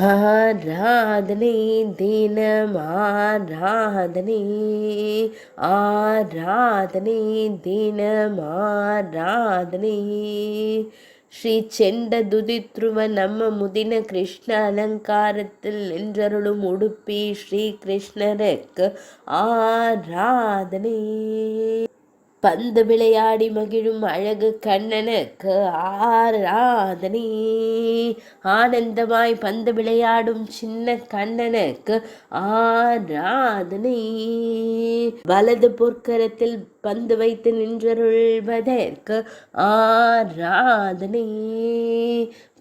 ஆராதனை தினம் ஆராதனை, ஆராதனை தினம் ஆராதனை. ஸ்ரீ செண்ட துதித்ருவ நம்ம முதின கிருஷ்ண அலங்காரத்தில் நின்றருளும் உடுப்பி ஸ்ரீ கிருஷ்ணருக்கு ஆராதனை. பந்து விளையாடி மகிழும் அழகு கண்ணனுக்கு ஆராதனை. ஆனந்தமாய் பந்து விளையாடும் சின்ன கண்ணனுக்கு ஆராதனை. வலது பொற்கரத்தில் பந்து வைத்து நின்றருள்வதற்கு ஆராதனை.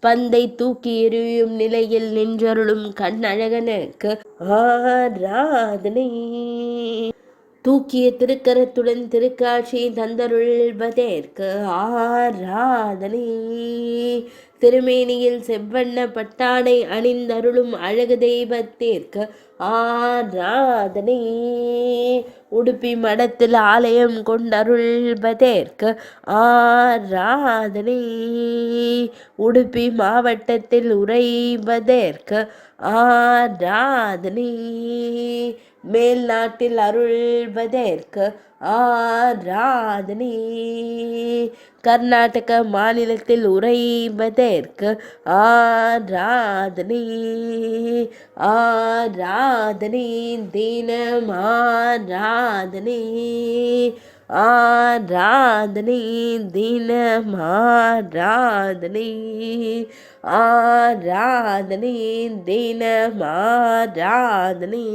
பந்தை தூக்கி எறியும் நிலையில் நின்றருளும் கண்ணழகனுக்கு ஆராதனை. தூக்கிய திருக்கரத்துடன் திருக்காட்சி தந்தருள்வதற்கு ஆராதனை. திருமேனியில் செவ்வண்ண பட்டாடை அணிந்தருளும் அழகு தெய்வத்திற்கு ஆராதனை. உடுப்பி மடத்தில் ஆலயம் கொண்டருள்வதற்கு ஆராதனை. உடுப்பி மாவட்டத்தில் உறைவதற்கு ஆராதனை. மேல் நாட்டில் அருள்வதற்கு ஆராதனை. கர்நாடக மாநிலத்தில் உறைவதற்கு ஆராதனை. ஆராதனை தினம் ஆராதனை. ஆராதனை தினம் ஆராதனை. ஆராதனை தினம் ஆராதனை.